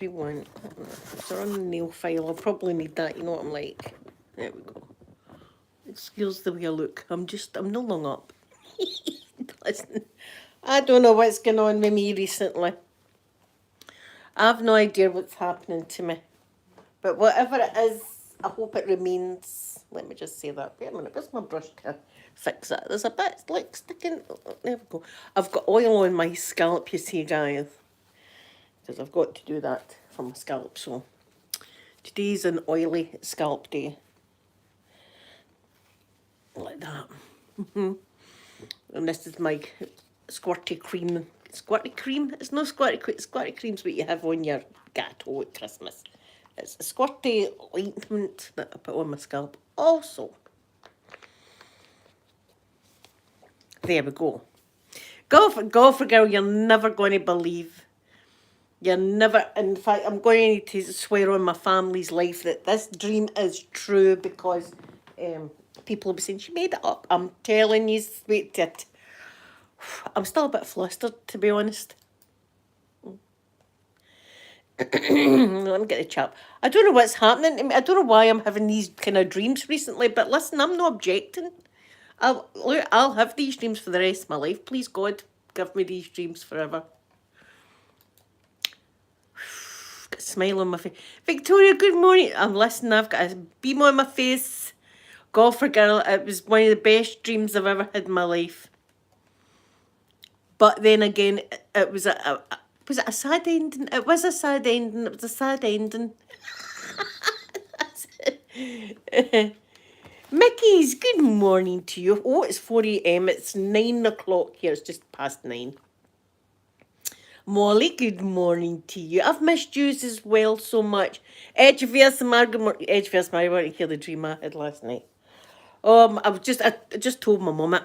Everyone, if they're on the nail file, I'll probably need that, you know what I'm like. There we go. Excuse the way I look. I'm no long up. Listen, I don't know what's going on with me recently. I have no idea what's happening to me. But whatever it is, I hope it remains. Let me just say that. Wait a minute, where's my brush to fix that? There's a bit like sticking. There we go. I've got oil on my scalp, you see, guys. Because I've got to do that for my scalp, so today's an oily scalp day. Like that. And this is my squirty cream. Squirty cream? It's no squirty cream. Squirty cream's what you have on your gateau at Christmas. It's a squirty ointment that I put on my scalp. Also, there we go. Golfer girl, you're never going to believe. You're never, in fact, I'm going to swear on my family's life that this dream is true because people will be saying, she made it up. I'm telling you, sweet tit. I'm still a bit flustered, to be honest. Let me get the chap. I don't know what's happening to me. I don't know why I'm having these kind of dreams recently, but listen, I'm not objecting. I'll have these dreams for the rest of my life. Please, God, give me these dreams forever. Got a smile on my face. Victoria, good morning. I'm listening. I've got a beam on my face. Golfer girl, it was one of the best dreams I've ever had in my life. But then again, it was was it a sad ending? It was a sad ending. It was a sad ending. Mickey's, good morning to you. Oh, it's 4 a.m. It's 9 o'clock here. It's just past 9. Molly, good morning to you. I've missed you as well so much. Edgeverse Margaret, Edgeverse Margaret, I want to hear the dream I had last night. I just told my mum it.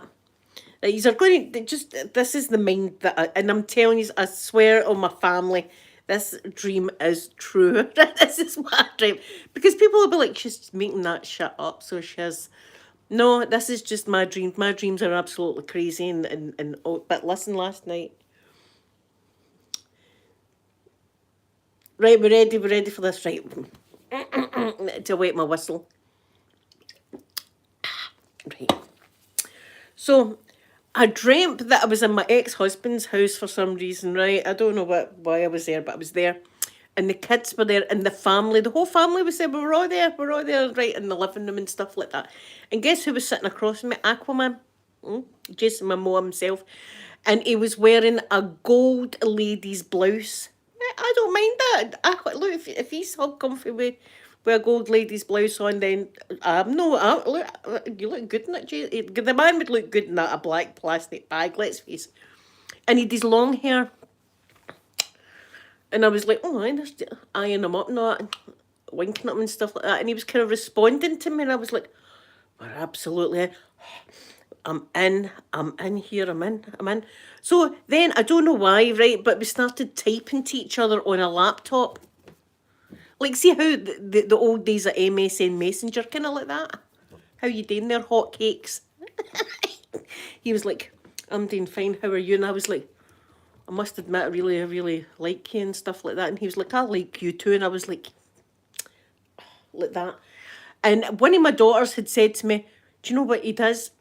These are going to just. This is the mind that, and I'm telling you, I swear on my family, this dream is true. This is what I dream because people will be like, she's making that shit up. So she has. No, this is just my dream. My dreams are absolutely crazy, and but listen, last night. Right, we're ready for this. Right, to wet my whistle. Right. So I dreamt that I was in my ex-husband's house for some reason, right? I don't know why I was there, but I was there. And the kids were there, and the whole family was there. We were all there, right, in the living room and stuff like that. And guess who was sitting across from me? Aquaman. Jason Momoa himself. And he was wearing a gold lady's blouse. I don't mind that. Look, if he's all comfy with a gold lady's blouse on, then you look good in it. The man would look good in a black plastic bag, let's face it. And he had his long hair. And I was like, oh, I'm just eyeing him up and that, winking at him and stuff like that. And he was kind of responding to me, and I was like, we're absolutely in. I'm in here, I'm in. So then, I don't know why, right, but we started typing to each other on a laptop. Like, see how the old days of MSN Messenger, kind of like that? How you doing there, hot cakes? He was like, I'm doing fine, how are you? And I was like, I must admit, I really like you and stuff like that. And he was like, I like you too. And I was like that. And one of my daughters had said to me, do you know what he does?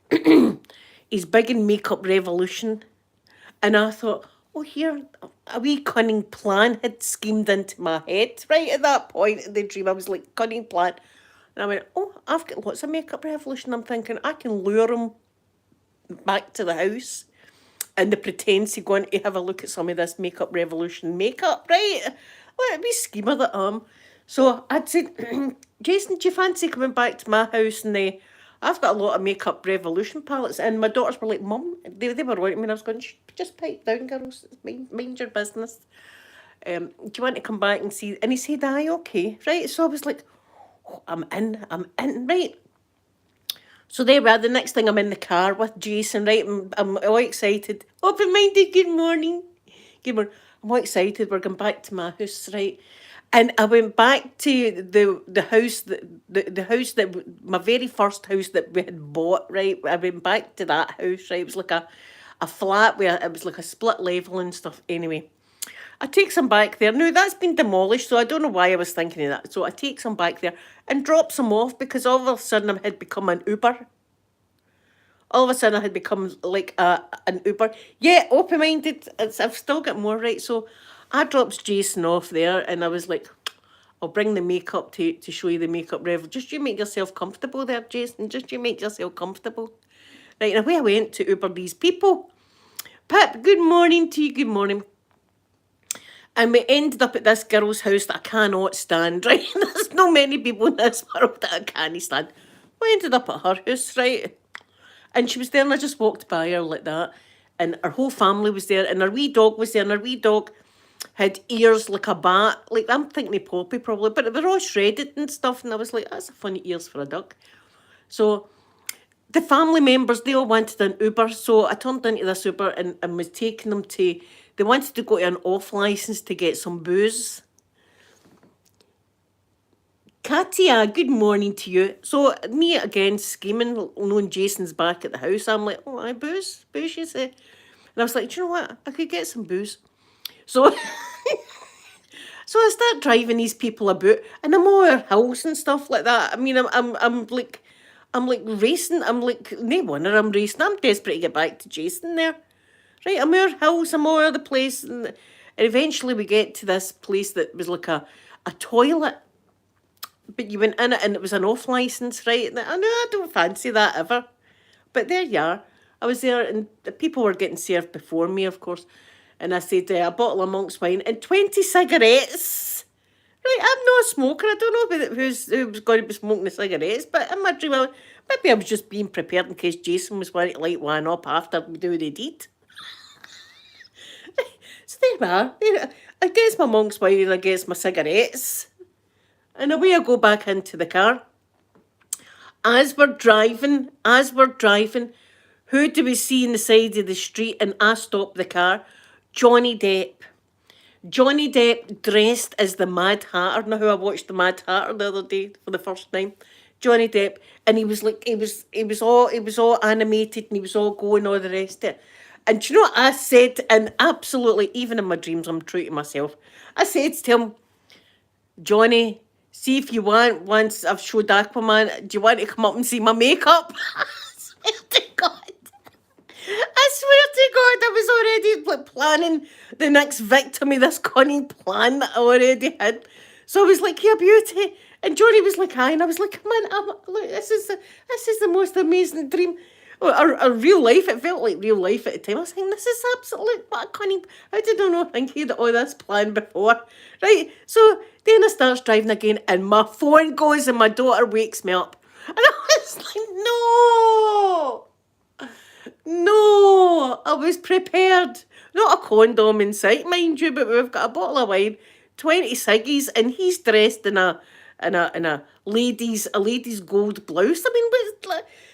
He's big in Makeup Revolution. And I thought, oh, here, a wee cunning plan had schemed into my head. Right at that point in the dream, I was like, cunning plan. And I went, oh, I've got lots of Makeup Revolution. I'm thinking, I can lure him back to the house and the pretense of going to have a look at some of this Makeup Revolution makeup, right? What a wee schemer that I am. So I'd said, Jason, do you fancy coming back to my house? And I've got a lot of Makeup Revolution palettes. And my daughters were like, Mum, they were wanting me. And I was going, just pipe down, girls. Mind your business. Do you want to come back and see? And he said, aye, okay, right? So I was like, oh, I'm in, right? So there we are. The next thing, I'm in the car with Jason, right? I'm all excited. Open-minded, good morning. Good morning. I'm all excited. We're going back to my house, right? And I went back to the house, the house that, my very first house that we had bought, right? I went back to that house, right? It was like a flat where it was like a split level and stuff. Anyway, I takes him back there. Now, that's been demolished, so I don't know why I was thinking of that. So I takes him back there and drops him off because all of a sudden I had become an Uber. All of a sudden I had become like an Uber. Yeah, open-minded. I've still got more, right? So I drops Jason off there and I was like, I'll bring the makeup to show you the makeup revel. Just you make yourself comfortable there, Jason. Just you make yourself comfortable. Right, and away I went to Uber these people. Pip, good morning to you, good morning. And we ended up at this girl's house that I cannot stand, right? There's no many people in this world that I can't stand. We ended up at her house, right? And she was there and I just walked by her like that. And her whole family was there and her wee dog was there and her wee dog had ears like a bat. Like, I'm thinking of Poppy probably, but they were all shredded and stuff. And I was like, that's a funny ears for a duck. So the family members, they all wanted an Uber. So I turned into this Uber and was taking them to, they wanted to go to an off licence to get some booze. Katia, good morning to you. So me again scheming, knowing Jason's back at the house. I'm like, oh, I booze, you say. And I was like, do you know what? I could get some booze. So, so I start driving these people about, and I'm all our hills and stuff like that. I mean, I'm like racing. I'm like, no wonder I'm racing. I'm desperate to get back to Jason there. Right, I'm our hills. I'm all over the place, and eventually we get to this place that was like a toilet. But you went in it and it was an off licence, right? And I know I don't fancy that ever. But there you are. I was there and the people were getting served before me, of course. And I said, a bottle of Monk's wine and 20 cigarettes. Right, I'm not a smoker. I don't know who was going to be smoking the cigarettes. But in my dream, maybe I was just being prepared in case Jason was wanting to light one up after we do the deed. So there we are. I guess my Monk's wine and I guess my cigarettes. And away I go back into the car. As we're driving, who do we see in the side of the street? And I stop the car. Johnny Depp. Johnny Depp dressed as the Mad Hatter. Now, who I watched the Mad Hatter the other day for the first time. Johnny Depp, and he was like, he was all animated, and he was all going all the rest of it. And do you know what I said? And absolutely, even in my dreams, I'm true to myself. I said to him, Johnny, see if you want, once I've showed Aquaman, do you want to come up and see my makeup? I swear to God. I was already like planning the next victim of this cunning plan that I already had. So I was like, "You're beauty," and Johnny was like, "Hi," and I was like, "Come on, look, this is the most amazing dream." Or real life, it felt like real life at the time. I was saying, this is absolute, what a cunning, how did I not think he'd all this planned before? Right, so then I starts driving again and my phone goes and my daughter wakes me up. And I was like, no, I was prepared. Not a condom in sight, mind you, but we've got a bottle of wine, 20 ciggies, and he's dressed in a lady's gold blouse. I mean,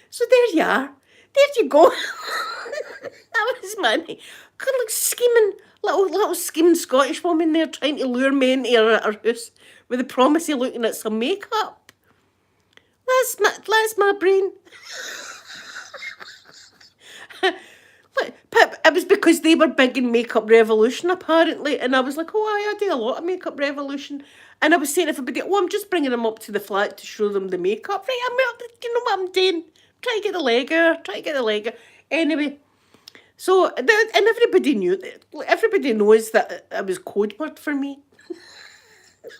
so there you are. There you go. That was money. Kind of like scheming, little scheming Scottish woman there trying to lure men into her house with the promise of looking at some makeup. That's my brain. Pip, it was because they were big in Makeup Revolution, apparently, and I was like, oh, I do a lot of Makeup Revolution, and I was saying to everybody, oh, I'm just bringing them up to the flat to show them the makeup, right? You know what I'm doing? Try to get the leg out. Anyway, so, and everybody knew, everybody knows that it was code word for me.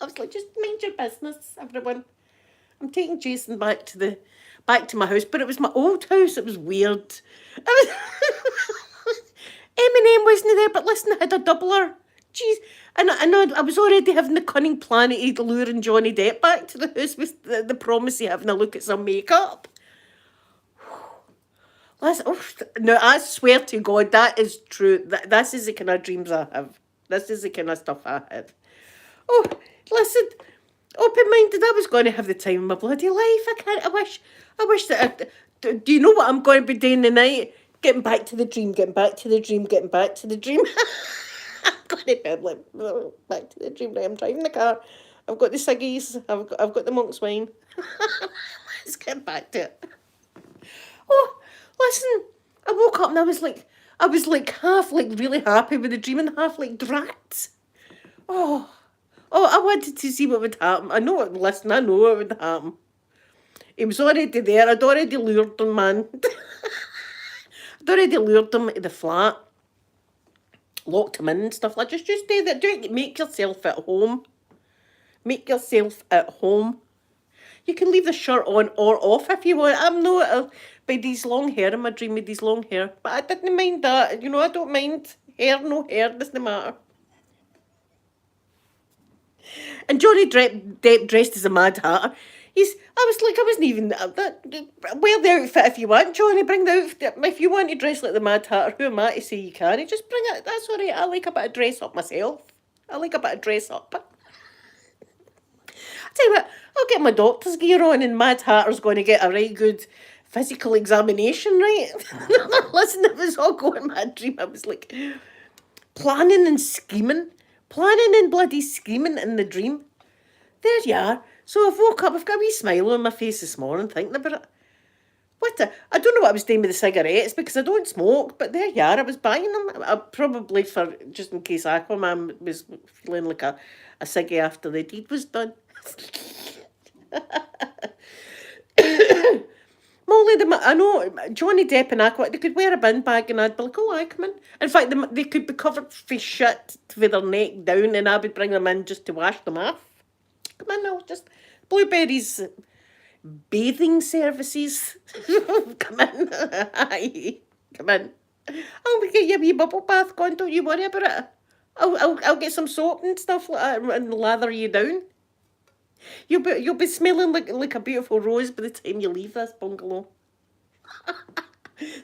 I was like, just mind your business, everyone. I'm taking Jason back to my house, but it was my old house. It was weird. Eminem wasn't there, but listen, I had a doubler. Jeez. And I was already having the cunning plan of luring Johnny Depp back to the house with the promise of having a look at some makeup. No, I swear to God, that is true. This is the kind of dreams I have. This is the kind of stuff I have. Oh, listen, open-minded, I was going to have the time of my bloody life. I wish that do you know what I'm going to be doing tonight? Getting back to the dream. I'm going to be like, back to the dream. I'm driving the car. I've got the ciggies. I've got the Monk's wine. Let's get back to it. Oh, listen, I woke up and I was like half like really happy with the dream and half like dragged. Oh, oh, I wanted to see what would happen. I know what, listen, I know what would happen. He was already there. I'd already lured him, man. I'd already lured him to the flat, locked him in and stuff like just do that. Make yourself at home. Make yourself at home. You can leave the shirt on or off if you want. I'm not by these long hair in my dream with these long hair. But I didn't mind that. You know, I don't mind hair, no hair, doesn't matter. And Johnny Depp dressed as a Mad Hatter. I wasn't even wear the outfit if you want, Johnny. Bring the outfit if you want to dress like the Mad Hatter. Who am I to say you can't? Just bring it. That's all right. I like a bit of dress up myself. I like a bit of dress up. I tell you what, I'll get my doctor's gear on, and Mad Hatter's going to get a right good physical examination, right? Listen, it was all going in my dream. I was like planning and scheming. Planning and bloody scheming in the dream. There you are. So I've woke up, I've got a wee smile on my face this morning thinking about it. I don't know what I was doing with the cigarettes because I don't smoke, but there you are, I was buying them. Probably for, just in case Aquaman was feeling like a ciggy after the deed was done. Molly, I know Johnny Depp and Aqua, they could wear a bin bag and I'd be like, oh, I come in. In fact, they could be covered for shit with their neck down and I would bring them in just to wash them off. Come in, I'll just, Blueberry's bathing services. Come in. Aye, come in. I'll get you a wee bubble bath going, don't you worry about it. I'll get some soap and stuff like that and lather you down. You'll be smelling like a beautiful rose by the time you leave this bungalow.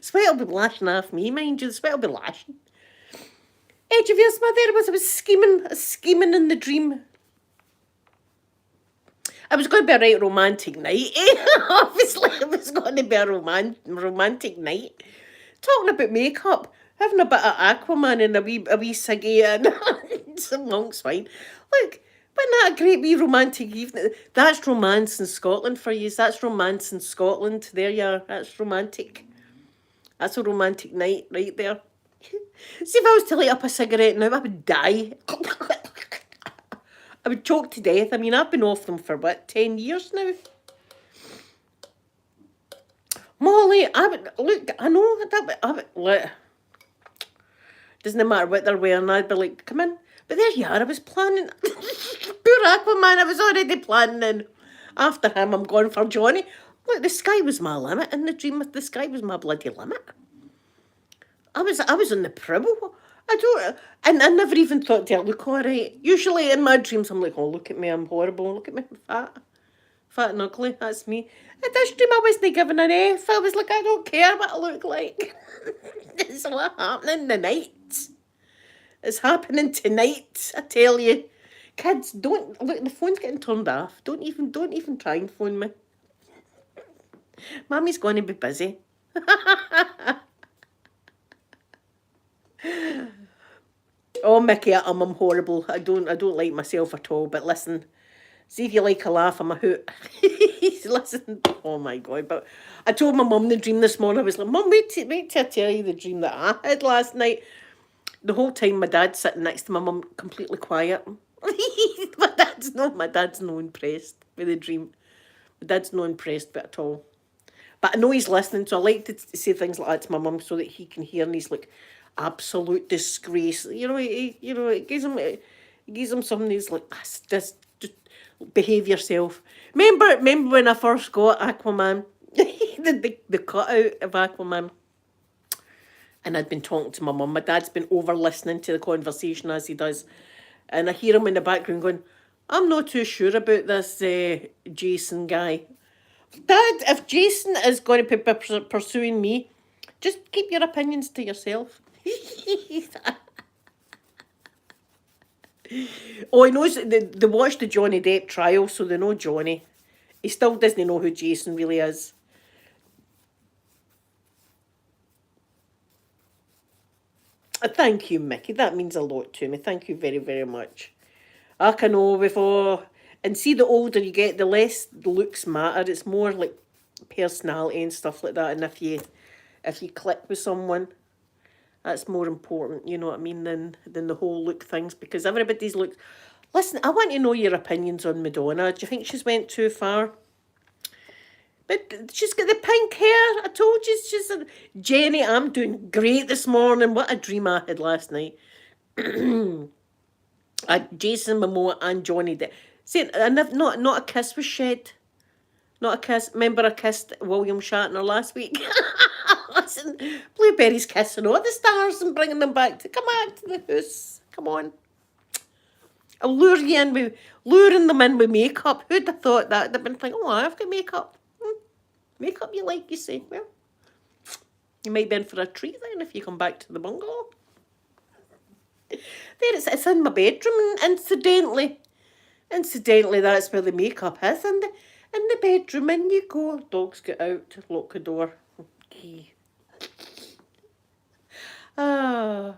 Sweat will be lashing off me, mind you. The sweat will be lashing. Edge of your smell there was I was scheming in the dream. It was going to be a right romantic night. Obviously, it was going to be a romantic night. Talking about makeup, having a bit of Aquaman and a wee ciggy and some monk's wine. Look, wasn't that a great wee romantic evening? That's romance in Scotland for you. That's romance in Scotland. There you are. That's romantic. That's a romantic night right there. See, if I was to light up a cigarette now, I would die. I would choke to death. I mean, I've been off them for, what, 10 years now? Molly, I know that, doesn't matter what they're wearing, I'd be like, come in. But there you are, I was planning. Poor Aquaman, I was already planning, and after him, I'm going for Johnny. Look, the sky was my limit in the dream. The sky was my bloody limit. I was on the pribble. And I never even thought, do I look all right? Usually in my dreams, I'm like, oh, look at me, I'm horrible. Look at me, I'm fat and ugly. That's me. In this dream, I wasn't giving an F. I was like, I don't care what I look like. It's all happening tonight. It's happening tonight, I tell you. Kids, don't look. The phone's getting turned off. Don't even try and phone me. Mummy's going to be busy. Oh, Mickey, I'm horrible. I don't like myself at all. But listen, see if you like a laugh, I'm a hoot. Listen, oh my God. But I told my mum the dream this morning. I was like, Mum, wait till I tell you the dream that I had last night. The whole time my dad's sitting next to my mum, completely quiet. My dad's no impressed with the dream. My dad's no impressed with it at all. But I know he's listening, so I like to say things like that to my mum so that he can hear, and he's like, absolute disgrace. It gives him something. He's like, just behave yourself. Remember when I first got Aquaman, the cutout of Aquaman, and I'd been talking to my mum. My dad's been over listening to the conversation as he does, and I hear him in the background going, I'm not too sure about this Jason guy. Dad, if Jason is going to be pursuing me, just keep your opinions to yourself. Oh, he knows they watched the Johnny Depp trial, so they know Johnny. He still doesn't know who Jason really is. Thank you, Mickey. That means a lot to me. Thank you very, very much. I can know before. And see, the older you get, the less the looks matter. It's more like personality and stuff like that. And if you click with someone, That's more important, you know what I mean, than the whole look things, because everybody's look. Listen, I want to know your opinions on Madonna. Do you think she's went too far? But she's got the pink hair. I told you she's a... Jenny, I'm doing great this morning. What a dream I had last night. Jason Momoa and Johnny Depp. See, and not a kiss was shed. Not a kiss. Remember I kissed William Shatner last week? Listen, Blueberry's kissing all the stars and bringing them back to come back to the house. Come on. I'll lure you in with, luring them in with makeup. Who'd have thought that? They've been thinking, oh, I've got makeup. Makeup you like, you say. Well, you might be in for a treat then if you come back to the bungalow. There it's in my bedroom, incidentally. Incidentally, that's where the makeup is. In the bedroom, in you go. Dogs get out, lock the door. Okay. Ah.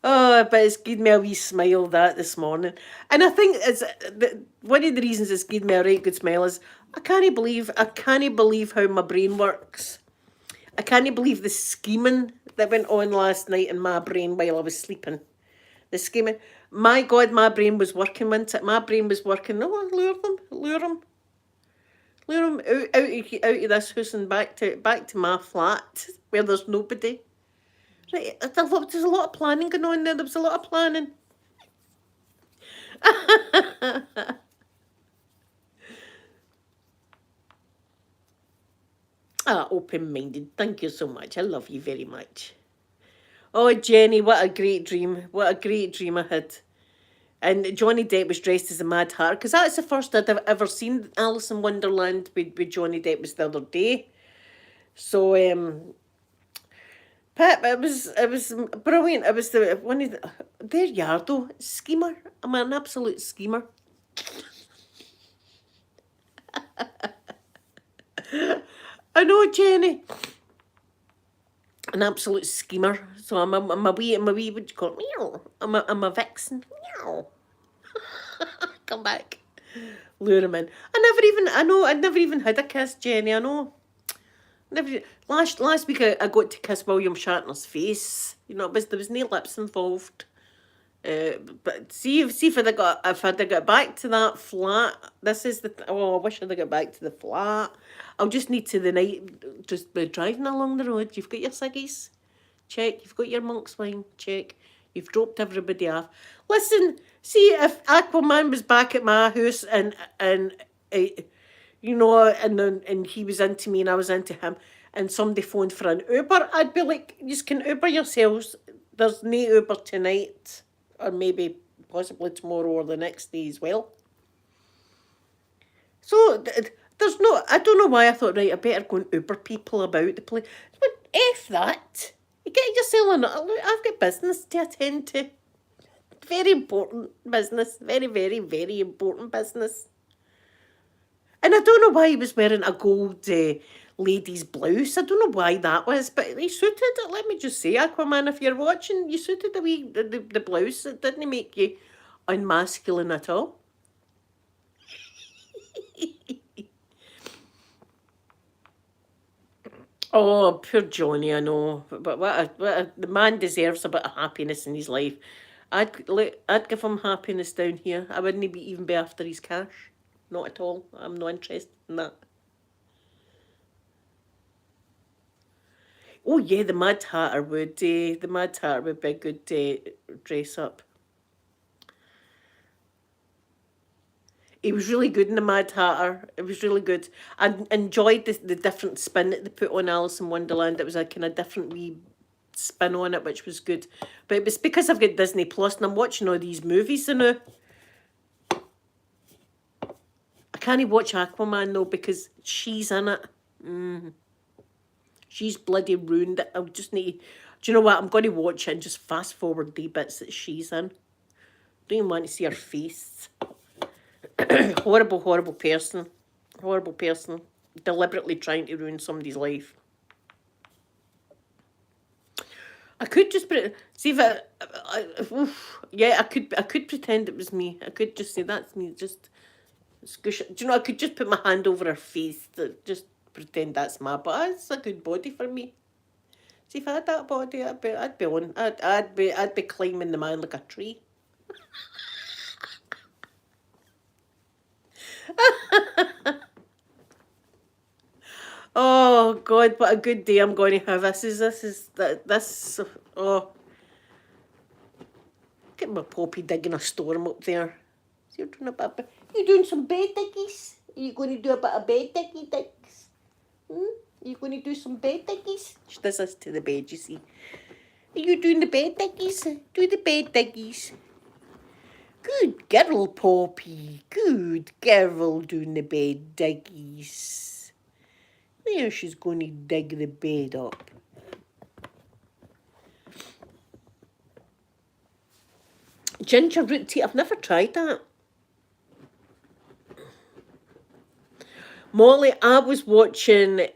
Oh, but it's given me a wee smile that this morning. And I think it's one of the reasons it's given me a right good smile is I can't believe how my brain works. I can't believe the scheming that went on last night in my brain while I was sleeping. The scheming. My God, my brain was working, wasn't it? My brain was working. Oh, lure them out of this house and back to my flat where there's nobody. Right, there's a lot of planning going on there. There was a lot of planning. Open-minded. Thank you so much. I love you very much. Oh, Jenny, what a great dream. What a great dream I had. And Johnny Depp was dressed as a Mad Hatter, because that's the first I'd ever seen Alice in Wonderland with Johnny Depp was the other day. So, Pip, it was brilliant. It was one of the, there you are though, schemer. I'm an absolute schemer. I know, Jenny. An absolute schemer. So I'm a wee, what do you call it? Meow. I'm a vixen. Meow. Come back. Lure him in. I'd never even had a kiss, Jenny, I know. Never. Last week I got to kiss William Shatner's face. You know, there was no lips involved. But see if I'd got back to that flat. This is I wish I'd got back to the flat. I'll just need to the night just be driving along the road. You've got your ciggies, check. You've got your monk's wine, check. You've dropped everybody off. Listen, see if Aquaman was back at my house and you know, and he was into me and I was into him, and somebody phoned for an Uber, I'd be like, you can Uber yourselves. There's no Uber tonight, or maybe possibly tomorrow or the next day as well. So there's no, I don't know why I thought, right, I better go and Uber people about the place. But F that. You get yourself I've got business to attend to. Very important business. Very, very, very important business. And I don't know why he was wearing a gold lady's blouse. I don't know why that was, but he suited it. Let me just say, Aquaman, if you're watching, you suited the blouse. It didn't make you unmasculine at all. Oh, poor Johnny, I know. But the man deserves a bit of happiness in his life. I'd give him happiness down here. I wouldn't even be after his cash. Not at all. I'm not interested in that. Oh yeah, the Mad Hatter would. The Mad Hatter would be a good dress up. He was really good in the Mad Hatter. It was really good. I enjoyed the different spin that they put on Alice in Wonderland. It was a kind of different wee spin on it, which was good. But it was because I've got Disney Plus and I'm watching all these movies now. I can't watch Aquaman though because she's in it. She's bloody ruined it. I just need. Do you know what? I'm going to watch it and just fast forward the bits that she's in. Don't even want to see her face. Horrible, horrible person. Horrible person. Deliberately trying to ruin somebody's life. I could just see if yeah, I could pretend it was me. I could just say that's me. Just squish it. Do you know? I could just put my hand over her face to just pretend that's my. But it's a good body for me. See, if I had that body, I'd be on. I'd be climbing the man like a tree. Oh God, what a good day I'm going to have. This. Oh, get my Poppy digging a storm up there. So you're doing a bit. You doing some bed diggies? Are you going to do a bit of bed diggy digs? Are you going to do some bed diggies? She does this to the bed, you see. Are you doing the bed diggies? Do the bed diggies. Good girl, Poppy. Good girl doing the bed diggies. There, she's going to dig the bed up. Ginger root tea. I've never tried that. Molly, I was watching.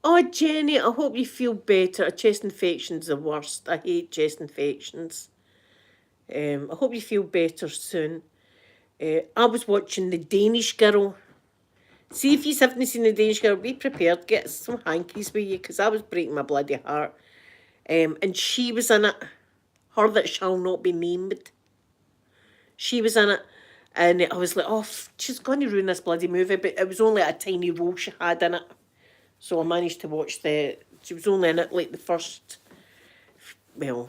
Oh, Jenny, I hope you feel better. A chest infection's the worst. I hate chest infections. I hope you feel better soon. I was watching The Danish Girl. See, if you haven't seen The Danish Girl, be prepared. Get some hankies with you, because I was breaking my bloody heart. And she was in it. Her that shall not be named. She was in it. And I was like, oh, she's going to ruin this bloody movie. But it was only a tiny role she had in it. So I managed to watch she was only in it like the first, well,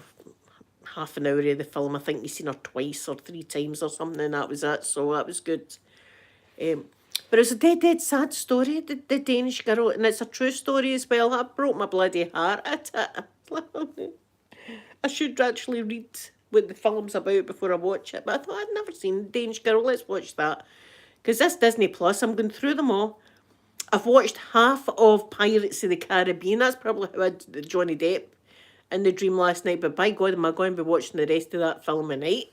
half an hour of the film. I think you seen her twice or 3 times or something, and that was it. So that was good. But it's a dead sad story, the Danish Girl, and it's a true story as well. I broke my bloody heart at it. I should actually read what the film's about before I watch it, but I thought I'd never seen Danish Girl. Let's watch that. Because this Disney Plus, I'm going through them all. I've watched half of Pirates of the Caribbean. That's probably how I did Johnny Depp in the dream last night. But by God, am I going to be watching the rest of that film at night?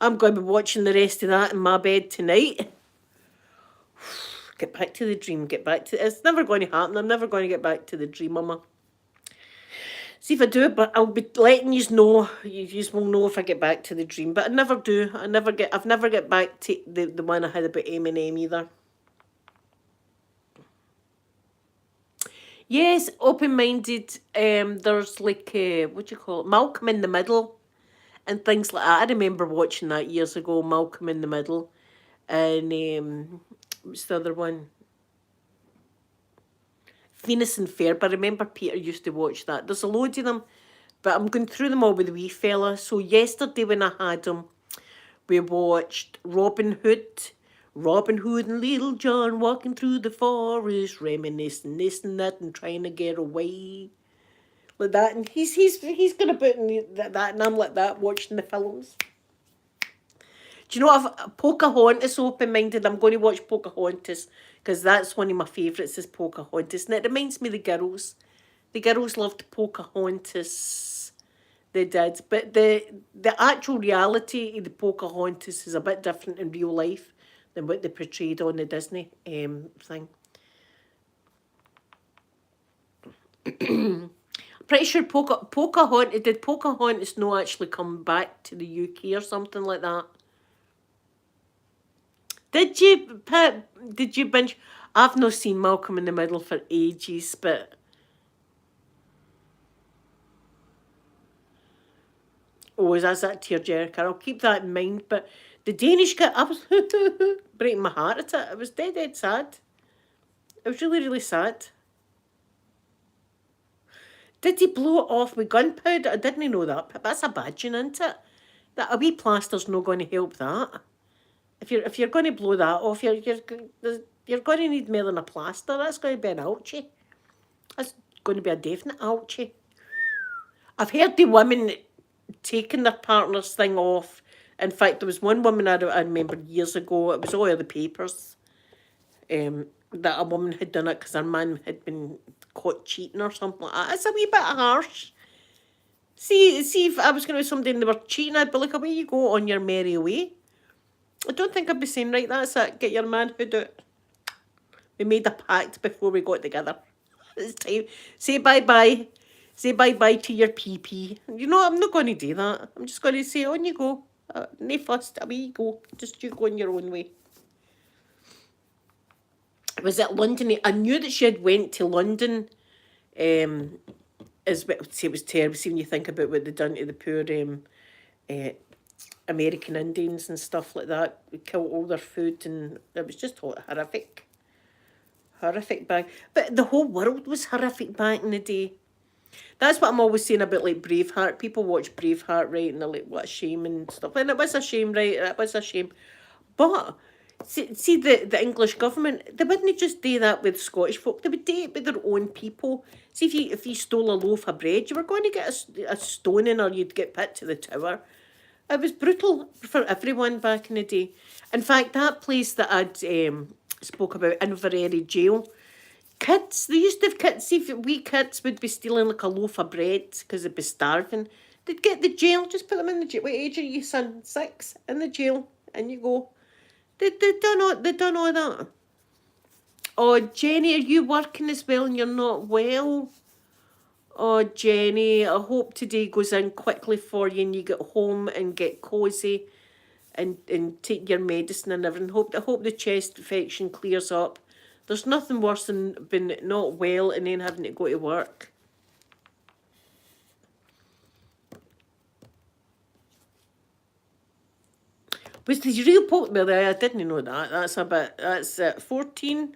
I'm going to be watching the rest of that in my bed tonight. Get back to the dream. Get back to... It's never going to happen. I'm never going to get back to the dream, Mama. See if I do, but I'll be letting you know. You will know if I get back to the dream. But I never do. I've never get back to the one I had about Eminem either. Yes, open-minded. There's like what do you call it? Malcolm in the Middle, and things like that. I remember watching that years ago. Malcolm in the Middle, and what's the other one? Phineas and Ferb. I remember Peter used to watch that. There's a load of them, but I'm going through them all with the wee fella. So yesterday when I had him, we watched Robin Hood. Robin Hood and Little John walking through the forest, reminiscing this and that and trying to get away. Like that. And he's going to put in that, and I'm like that, watching the films. Do you know what? I've Pocahontas open-minded. I'm going to watch Pocahontas because that's one of my favourites is Pocahontas. And it reminds me of the girls. The girls loved Pocahontas. They did. But the actual reality of the Pocahontas is a bit different in real life than what they portrayed on the Disney thing. Pretty sure Pocahontas, did Pocahontas not actually come back to the UK or something like that? Did you, Pip? Did you binge? I've not seen Malcolm in the Middle for ages, but oh, that's that tearjerker. I'll keep that in mind. But the Danish guy, I was breaking my heart at it. It was dead sad. It was really sad. Did he blow it off with gunpowder? I didn't know that. But that's a badging, isn't it? That a wee plaster's not going to help that. If you're going to blow that off, you're going to need more than a plaster. That's going to be an ouchie. That's going to be a definite ouchie. I've heard the women taking their partner's thing off. In fact, there was one woman I remember years ago. It was all over the papers. That a woman had done it because her man had been caught cheating or something like that. It's a wee bit harsh. See if I was going to be somebody and they were cheating, I'd be like, away you go on your merry way. I don't think I'd be saying, right, that's it, get your manhood out. We made a pact before we got together. It's time. Say bye-bye. Say bye-bye to your pee-pee. You know, I'm not going to do that. I'm just going to say, on you go. No fuss, away you go. Just you go on your own way. Was it London? I knew that she had went to London. As well, see, it was terrible. See, when you think about what they done to the poor uh, American Indians and stuff like that, we killed all their food, and it was just horrific, horrific back. But the whole world was horrific back in the day. That's what I'm always saying about like Braveheart. People watch Braveheart, right, and they're like, "What a shame" and stuff. And it was a shame, right? It was a shame. But see the English government, they wouldn't just do that with Scottish folk. They would do it with their own people. See, if you stole a loaf of bread, you were going to get a stoning, or you'd get put to the tower. It was brutal for everyone back in the day. In fact, that place that I'd spoke about, Inverary Jail, kids, they used to have kids. See, if we kids would be stealing like a loaf of bread because they'd be starving, they'd get the jail, just put them in the jail. What age are you, son? 6, in the jail, and you go. They done all that. Oh, Jenny, are you working as well and you're not well? Oh, Jenny, I hope today goes in quickly for you and you get home and get cosy and take your medicine and everything. I hope the chest infection clears up. There's nothing worse than being not well and then having to go to work. Was the real Pope? Well, I didn't know that. That's a bit. That's 14.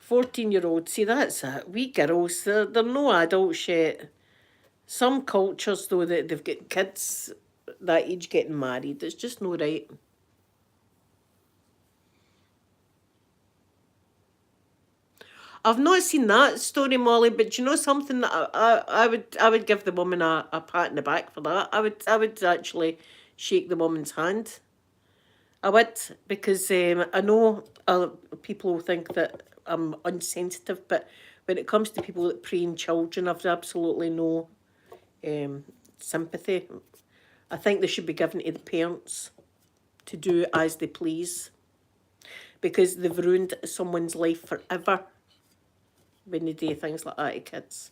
14-year-old. See, that's it. We girls, they're no adults yet. Some cultures, though, that they've got kids that age getting married. It's just no right. I've not seen that story, Molly, but you know something that I would give the woman a pat in the back for that. I would actually shake the woman's hand. I would, because I know people will think that I'm unsensitive, but when it comes to people that preying children, I've absolutely no sympathy. I think they should be given to the parents to do as they please, because they've ruined someone's life forever when they do things like that to kids.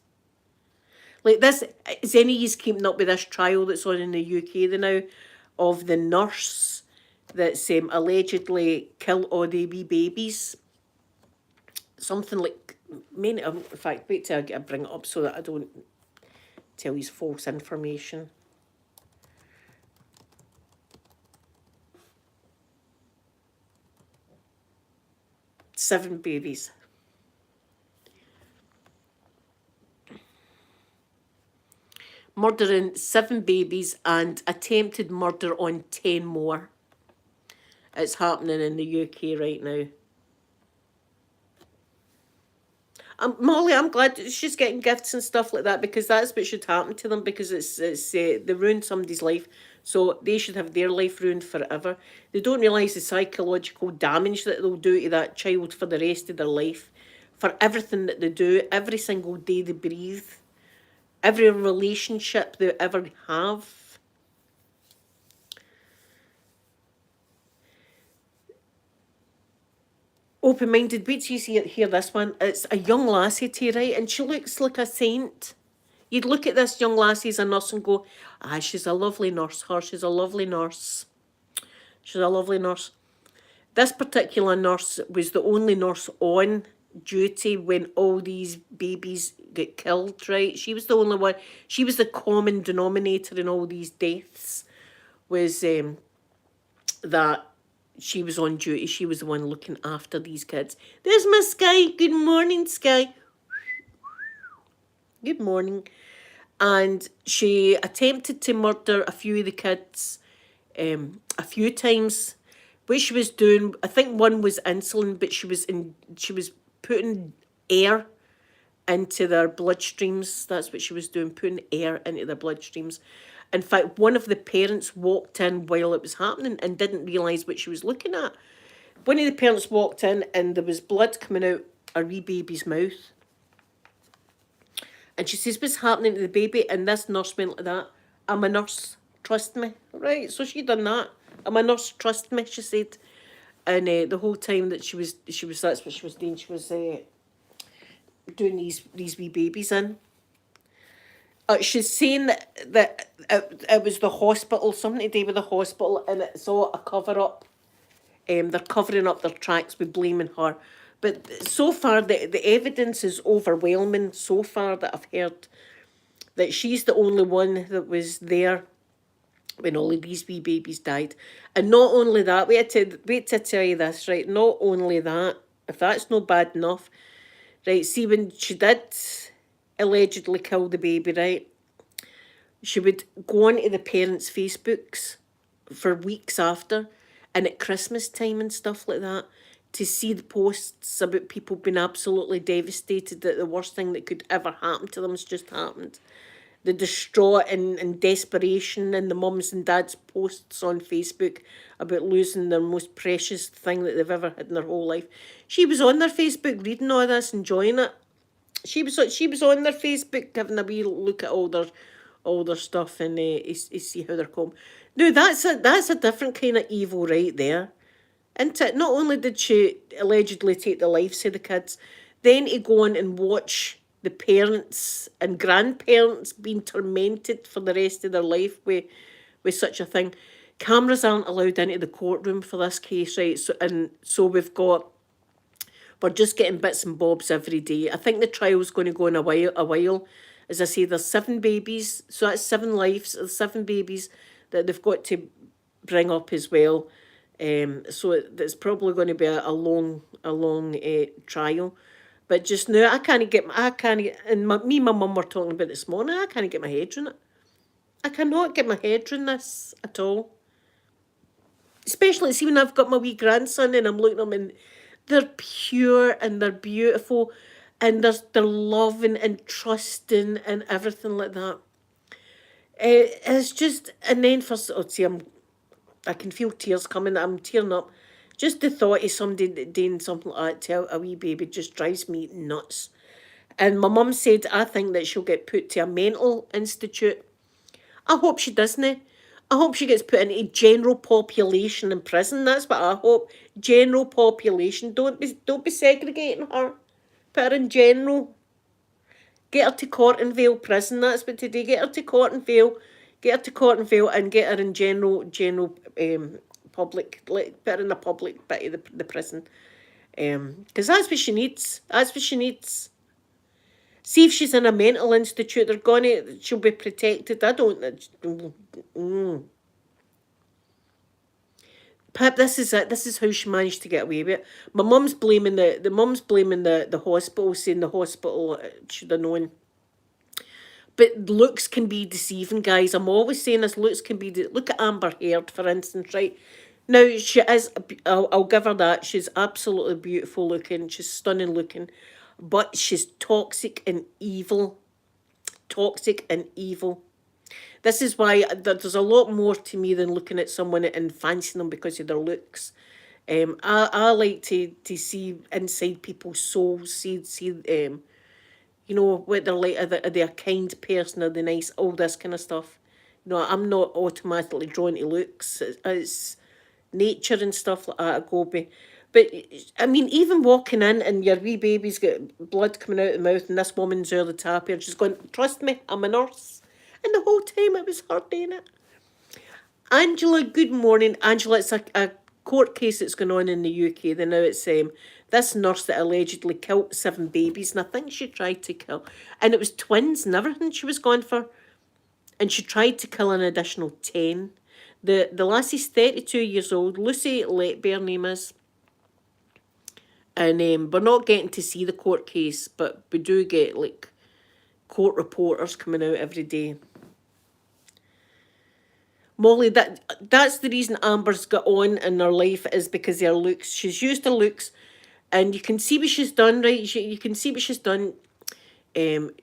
Like this, is any of you keeping up with this trial that's on in the UK now of the nurse that's allegedly killed all the wee babies? Something like, many, in fact, wait till I bring it up so that I don't tell you false information. Seven babies. Murdering 7 babies and attempted murder on 10 more. It's happening in the UK right now. Molly, I'm glad she's getting gifts and stuff like that, because that's what should happen to them, because it's they ruined somebody's life, so they should have their life ruined forever. They don't realise the psychological damage that they'll do to that child for the rest of their life, for everything that they do, every single day they breathe, every relationship they ever have. Open-minded, wait till you hear this one. It's a young lassie to you, right? And she looks like a saint. You'd look at this young lassie as a nurse and go, ah, she's a lovely nurse, she's a lovely nurse. She's a lovely nurse. This particular nurse was the only nurse on duty when all these babies get killed, right? She was the only one. She was the common denominator in all these deaths, was that she was on duty. She was the one looking after these kids. There's my Sky. Good morning, Sky. Good morning. And she attempted to murder a few of the kids a few times. What she was doing, I think one was insulin, but she was putting air into their bloodstreams. That's what she was doing, putting air into their bloodstreams. In fact, one of the parents walked in while it was happening and didn't realise what she was looking at. One of the parents walked in and there was blood coming out a wee baby's mouth. And she says, what's happening to the baby? And this nurse went like that. I'm a nurse, trust me. Right, so she done that. I'm a nurse, trust me, she said. And the whole time that she was that's what she was doing. She was doing these wee babies in. She's saying that it was the hospital, something to do with the hospital, and it's all a cover up. They're covering up their tracks with blaming her. But so far, the evidence is overwhelming so far that I've heard that she's the only one that was there when all of these wee babies died. And not only that, wait to tell you this, right? Not only that, if that's no bad enough, right? See, when she did allegedly kill the baby, right? She would go onto the parents' Facebooks for weeks after, and at Christmas time and stuff like that, to see the posts about people being absolutely devastated that the worst thing that could ever happen to them has just happened. The distraught and desperation in the mums and dads' posts on Facebook about losing their most precious thing that they've ever had in their whole life. She was on their Facebook reading all this, enjoying it. She was on their Facebook having a wee look at all their stuff and see how they're going. No, that's a different kind of evil right there. And not only did she allegedly take the lives of the kids, then to go on and watch the parents and grandparents being tormented for the rest of their life with such a thing. Cameras aren't allowed into the courtroom for this case, right? So we're just getting bits and bobs every day. I think the trial's going to go in a while. As I say, there's 7 babies, so that's 7 lives, 7 babies that they've got to bring up as well. So it's probably going to be a long trial. But just now, I can't, and me and my mum were talking about this morning, I can't get my head around it. I cannot get my head around this at all. Especially, see, when I've got my wee grandson and I'm looking at them and they're pure and they're beautiful and they're loving and trusting and everything like that. It's just, and then see, I can feel tears coming. I'm tearing up. Just the thought of somebody doing something like that to a wee baby just drives me nuts. And my mum said, I think that she'll get put to a mental institute. I hope she doesn't. I hope she gets put into general population in prison. That's what I hope. General population. Don't be segregating her. Put her in general. Get her to Cortonvale prison. That's what to do. Get her to Cortonvale. Get her to Cortonvale and get her in general public. Put her in a public bit of the prison. Because that's what she needs. That's what she needs. See if she's in a mental institute. She'll be protected. I don't. Pip, this is it. This is how she managed to get away with it. My mum's blaming the hospital, saying the hospital should have known. But looks can be deceiving, guys. I'm always saying this. Looks can be. Look at Amber Heard, for instance, right? Now she is. I'll give her that. She's absolutely beautiful looking. She's stunning looking, but she's toxic and evil. Toxic and evil. This is why there's a lot more to me than looking at someone and fancying them because of their looks. I like to see inside people's souls, see what they're like. Are they a kind person? Are they nice? All this kind of stuff. I'm not automatically drawn to looks. It's nature and stuff like that I go by. But I mean, even walking in and your wee baby's got blood coming out of the mouth, and this woman's early happy, and she's going, "Trust me, I'm a nurse." And the whole time it was her doing it. Angela, good morning. Angela, it's a court case that's going on in the UK. Now it's this nurse that allegedly killed 7 babies, and I think she tried to kill, and it was twins and everything she was going for, and she tried to kill an additional 10. The lassie's 32 years old, Lucy Letby, her name is, and we're not getting to see the court case, but we do get court reporters coming out every day. Molly, that's the reason Amber's got on in her life, is because of her looks. She's used her looks, and you can see what she's done, right? You can see what she's done.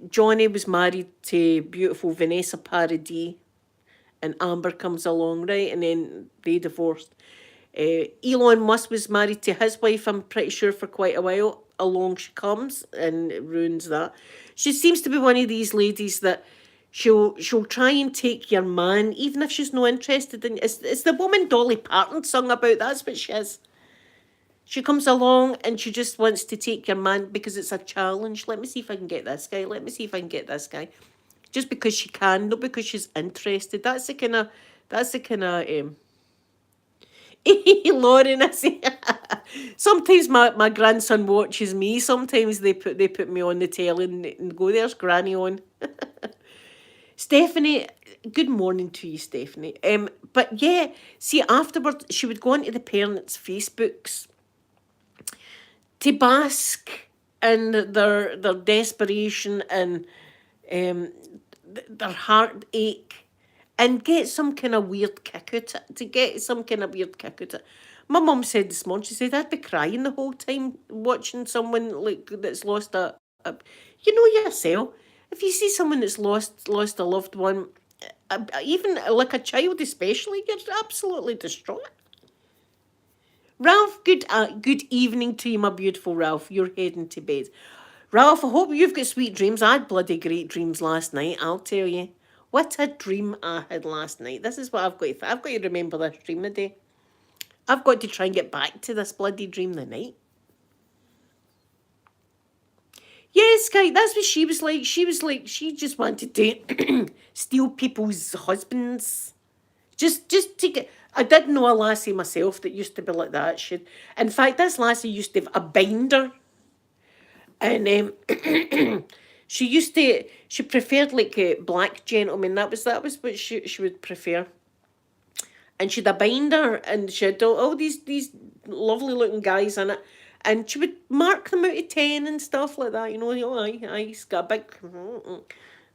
Johnny was married to beautiful Vanessa Paradis, and Amber comes along, right? And then they divorced. Elon Musk was married to his wife, I'm pretty sure, for quite a while. Along she comes and ruins that. She seems to be one of these ladies that she'll try and take your man, even if she's not interested in. It's the woman Dolly Parton sung about. That's what she is. She comes along and she just wants to take your man because it's a challenge. Let me see if I can get this guy. Let me see if I can get this guy. just because she can, not because she's interested. That's the kind of Lauren, I say. Sometimes my grandson watches me. Sometimes they put me on the telly and go, there's Granny on. Stephanie, good morning to you, Stephanie. But yeah, see, afterwards she would go onto the parents' Facebooks to bask in their desperation and their heartache and get some kind of weird kick out it, to get some kind of weird kick out it. My mum said this morning, she said, I'd be crying the whole time watching someone like that's lost you know yourself, if you see someone that's lost a loved one, even like a child especially, you're absolutely distraught. Ralph, good evening to you, my beautiful Ralph. You're heading to bed. Ralph, I hope you've got sweet dreams. I had bloody great dreams last night, I'll tell you. What a dream I had last night. This is what I've got to remember this dream today. I've got to try and get back to this bloody dream the night. Yes, Sky, that's what she was like. She just wanted to steal people's husbands. Just to get... I did know a lassie myself that used to be like that. In fact, this lassie used to have a binder. And she preferred like black gentlemen. That was what she would prefer. And she had a binder, and she had all these lovely looking guys in it, and she would mark them out of 10 and stuff like that. You know, he's got a big.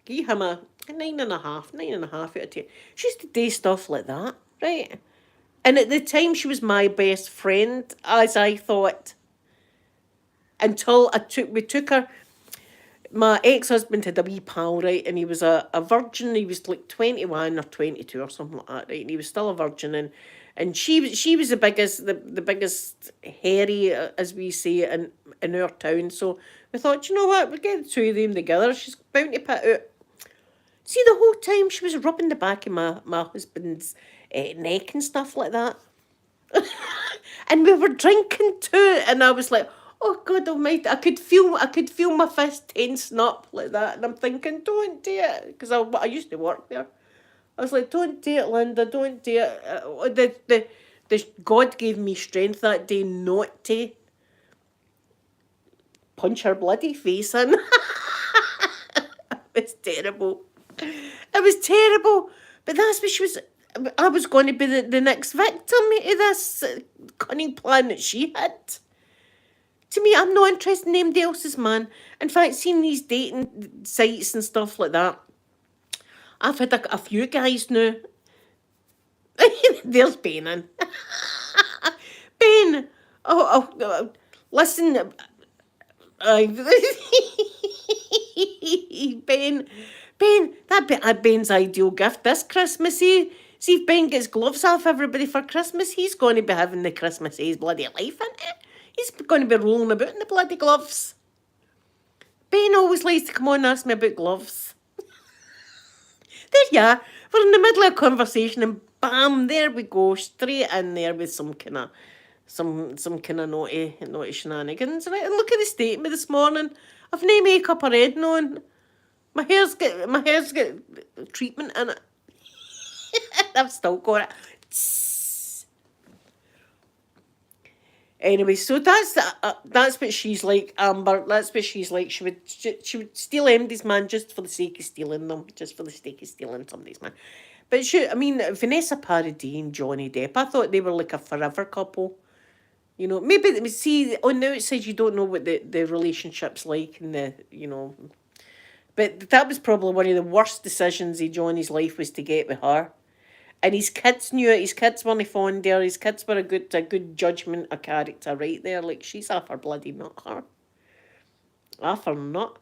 Give him a 9.5 out of 10. She used to do stuff like that, right? And at the time, she was my best friend, as I thought. Until we took her. My ex-husband had a wee pal, right, and he was a virgin. He was like 21 or 22 or something like that, right? And he was still a virgin, and she was the biggest hairy, as we say, in our town. So we thought, you know what, we'll get the two of them together. She's bound to put out. See, the whole time she was rubbing the back of my husband's neck and stuff like that. And we were drinking too, and I was like, oh God Almighty! I could feel my fist tensing up like that, and I'm thinking, don't do it, because I used to work there. I was like, don't do it, Linda, don't do it. The God gave me strength that day not to punch her bloody face in. It was terrible. It was terrible. But that's what she was. I was going to be the next victim to this cunning plan that she had. To me, I'm not interested in anybody else's man. In fact, seeing these dating sites and stuff like that, I've had a few guys now. There's Ben in. Ben! Listen. Ben's ideal gift this Christmas. See if Ben gets gloves off everybody for Christmas, he's going to be having the Christmas of his bloody life, isn't it? He's going to be rolling about in the bloody gloves. Ben always likes to come on and ask me about gloves. There you are. We're in the middle of a conversation and bam, there we go, straight in there with some kind of naughty shenanigans. Right? And look at the state of me this morning. I've no makeup or head on. My hair's got treatment in it. I've still got it. Anyway, so that's what she's like, Amber. That's what she's like. She would steal MD's man just for the sake of stealing them, just for the sake of stealing somebody's man. But Vanessa Paradis and Johnny Depp, I thought they were like a forever couple. You know, maybe see on the outside you don't know what the relationship's like, and but that was probably one of the worst decisions in Johnny's life, was to get with her. And his kids knew it. His kids weren't fond of her. His kids were a good judgment of character right there. Like, she's off her bloody nut, her. Off her nut.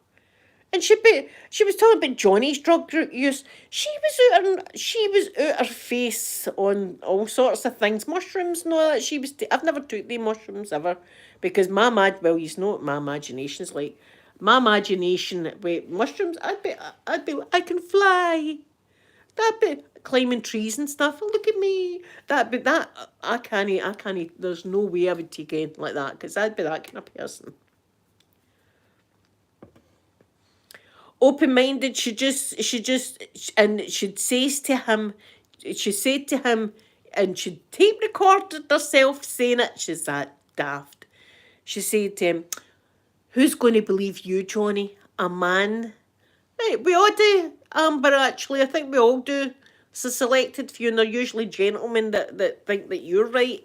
And she was talking about Johnny's drug use. She was out her face on all sorts of things. Mushrooms and all that. I've never took the mushrooms ever. Because you know what my imagination's like. My imagination, wait, mushrooms, I'd be, I can fly. That'd be climbing trees and stuff. Look at me. I can't, there's no way I would take anything like that, because I'd be that kind of person. open-minded. And she says to him, she said to him, and she tape recorded herself saying it. She's that daft. She said to him, "Who's going to believe you, Johnny? A man?" Right, we all do, Amber, actually. I think we all do. It's a selected few, and they're usually gentlemen that think that you're right.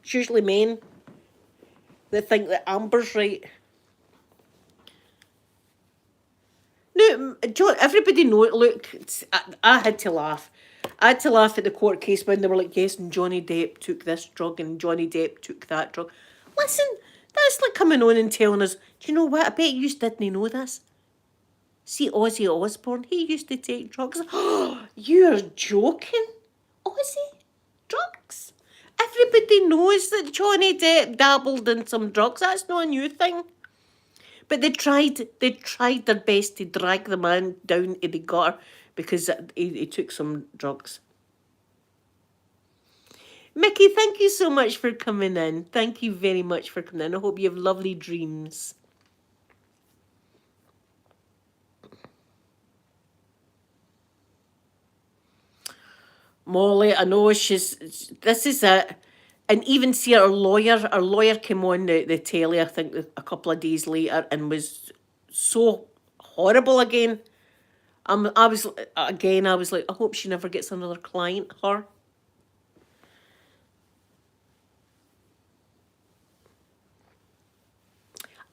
It's usually men that think that Amber's right. No, John, everybody know it. Look, I had to laugh. I had to laugh at the court case when they were like, yes, and Johnny Depp took this drug and Johnny Depp took that drug. Listen, that's like coming on and telling us, do you know what? I bet you didn't know this. See Ozzy Osbourne, he used to take drugs. Oh, you're joking? Ozzy? Drugs? Everybody knows that Johnny Depp dabbled in some drugs. That's not a new thing. But they tried their best to drag the man down to the gutter because he took some drugs. Mickey, thank you so much for coming in. Thank you very much for coming in. I hope you have lovely dreams. Molly, I know this is it. And even see our lawyer came on the telly, I think, a couple of days later and was so horrible again. I was like, I hope she never gets another client, her.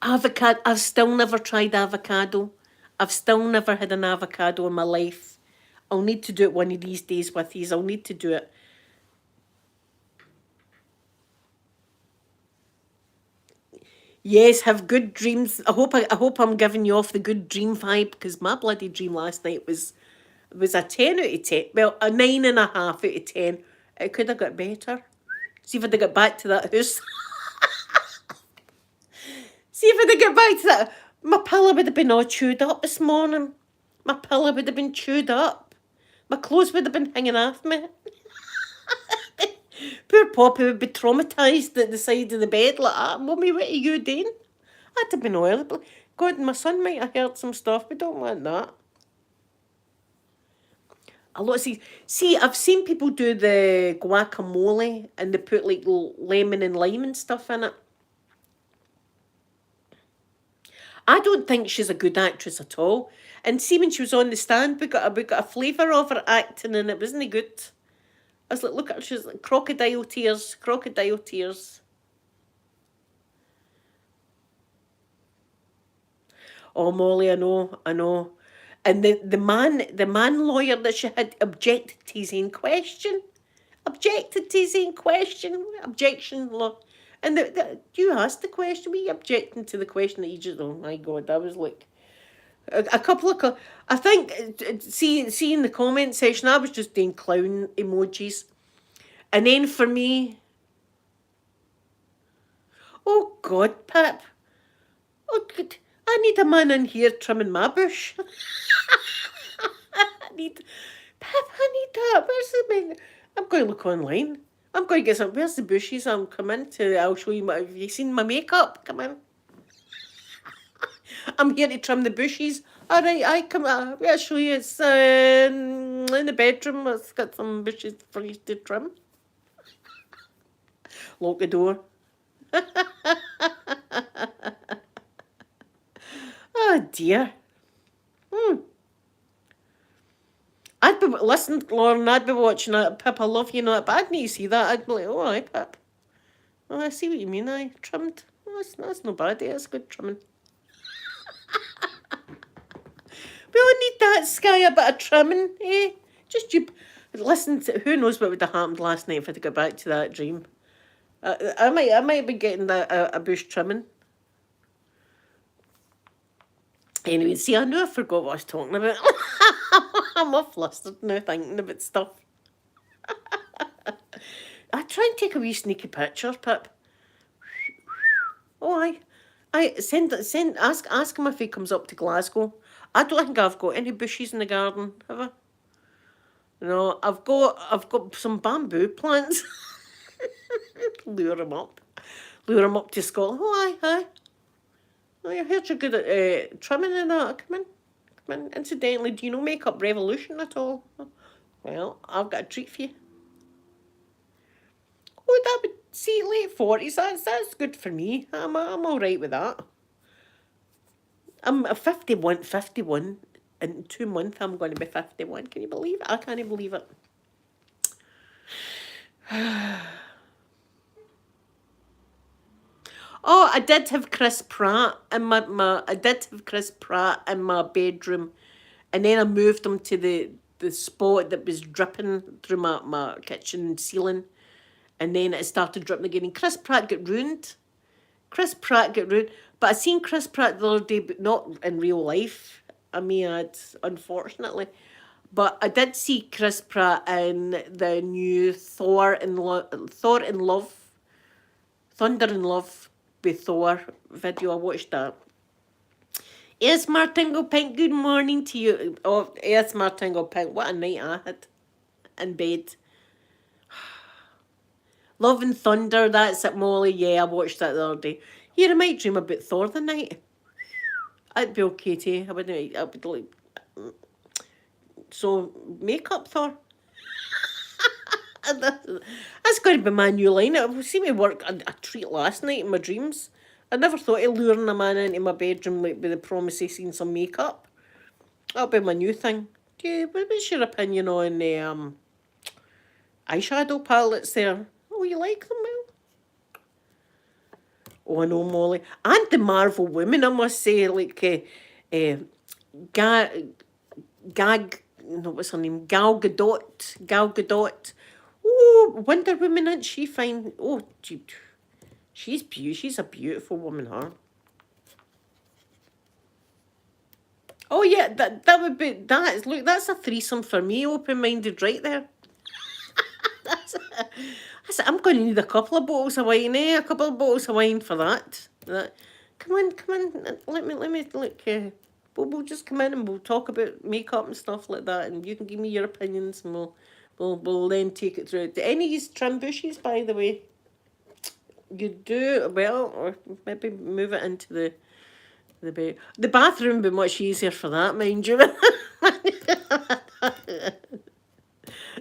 Avocado, I've still never tried avocado. I've still never had an avocado in my life. I'll need to do it one of these days with these. I'll need to do it. Yes, have good dreams. I hope I'm giving you off the good dream vibe because my bloody dream last night was a 10 out of 10. Well, a 9.5 out of 10. It could have got better. See if I'd have got back to that house. See if I'd have got back to that. My pillow would have been all chewed up this morning. My pillow would have been chewed up. My clothes would have been hanging off me. Poor Poppy would be traumatised at the side of the bed like that. Mummy, what are you doing? I'd have been horrible. God, my son might have heard some stuff. We don't want that. A lot. See, I've seen people do the guacamole and they put like lemon and lime and stuff in it. I don't think she's a good actress at all. And see, when she was on the stand, we got a flavour of her acting, and it wasn't good. I was like, look at her, she's like crocodile tears, crocodile tears. Oh, Molly, I know. And the man lawyer that she had objected to his own question. Objected to his own question. Objection law. And you asked the question, were you objecting to the question that you just, oh my God, I was like, a couple of, I think, see in the comment section, I was just doing clown emojis. And then for me, oh God, Pip, oh God, I need a man in here trimming my bush. I need that. Where's the man? I'm going to look online. I'm going to get some, where's the bushes? I'm coming to, I'll show you have you seen my makeup? Come in. I'm here to trim the bushes. All right, I come. I'll show you. It's in the bedroom. It's got some bushes for you to trim. Lock the door. Oh dear. I'd be listen, Lauren. I'd be watching it. Pip, I love you, not, but I'd need to see that. I'd be like, oh, aye, Pip. Oh, I see what you mean. I trimmed. Oh, that's no bad. That's good trimming. We all need that, Sky, a bit of trimming, eh? Just you listen to, who knows what would have happened last night if I'd got back to that dream. I might be getting a bush trimming. Anyway, see, I know I forgot what I was talking about. I'm all flustered now thinking about stuff. I try and take a wee sneaky picture, Pip. Oh, I ask him if he comes up to Glasgow. I don't think I've got any bushes in the garden, have I? No, I've got some bamboo plants. Lure him up to Scotland. Oh, aye. Oh, I heard you're good at trimming and that. Come in. Come in. Incidentally, do you know Makeup Revolution at all? Well, I've got a treat for you. Oh, that would see late 40s. That's good for me. I'm all right with that. I'm a 51. In 2 months, I'm going to be 51. Can you believe it? I can't even believe it. Oh, I did have Chris Pratt in I did have Chris Pratt in my bedroom, and then I moved him to the spot that was dripping through my kitchen ceiling, and then it started dripping again. And Chris Pratt got ruined. Chris Pratt got ruined. But I seen Chris Pratt the other day, but not in real life. I may add, unfortunately. But I did see Chris Pratt in the new Thor in Love, Thunder in Love with Thor video. I watched that. Yes, Martingo Pink, good morning to you. Oh, yes, Martingo Pink, what a night I had in bed. Love and Thunder, that's it, Molly. Yeah, I watched that the other day. Here, I might dream about Thor the night. I'd be okay too. I wouldn't. I'd be like, so makeup Thor. That's going to be my new line. I've seen me work a treat last night in my dreams. I never thought of luring a man into my bedroom like with the promise of seeing some makeup. That'll be my new thing. Yeah, what's your opinion on the eyeshadow palettes there? Oh, you like them, Will? Oh, I know, Molly. And the Marvel women, I must say, like Gag, no, what's her name? Gal Gadot. Gal Gadot. Oh, Wonder Woman, isn't she fine? Oh, she's beautiful. She's a beautiful woman, huh? Oh yeah, that would be that. Look, that's a threesome for me. Open minded, right there. That's I'm going to need a couple of bottles of wine, eh? A couple of bottles of wine for that. Come on, come on. Let me look. We'll just come in and we'll talk about makeup and stuff like that, and you can give me your opinions, and we'll then take it through. Do any use trim bushes, by the way? You do well, or maybe move it into the bed. The bathroom would be much easier for that, mind you.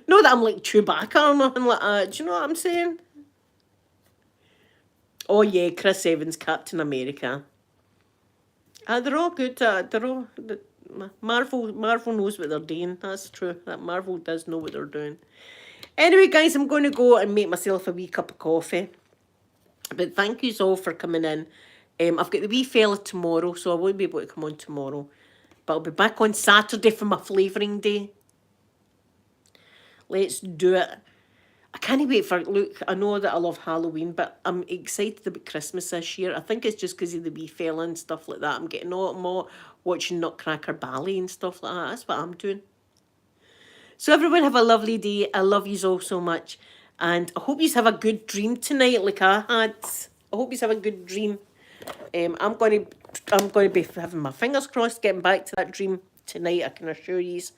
Not that I'm like Chewbacca or nothing like that. Do you know what I'm saying? Oh yeah, Chris Evans, Captain America. They're all good. They're all Marvel knows what they're doing. That's true. That Marvel does know what they're doing. Anyway, guys, I'm going to go and make myself a wee cup of coffee. But thank yous all for coming in. I've got the wee fella tomorrow, so I won't be able to come on tomorrow. But I'll be back on Saturday for my flavouring day. Let's do it. I can't wait for, look, I know that I love Halloween, but I'm excited about Christmas this year. I think it's just because of the wee fella and stuff like that. I'm getting all more watching Nutcracker Ballet and stuff like that. That's what I'm doing. So everyone have a lovely day. I love yous all so much. And I hope yous have a good dream tonight like I had. I hope yous have a good dream. I'm going to be having my fingers crossed getting back to that dream tonight, I can assure yous.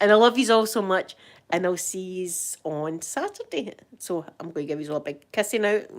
And I love yous all so much. And I'll see yous on Saturday. So I'm going to give yous all a big kissing out.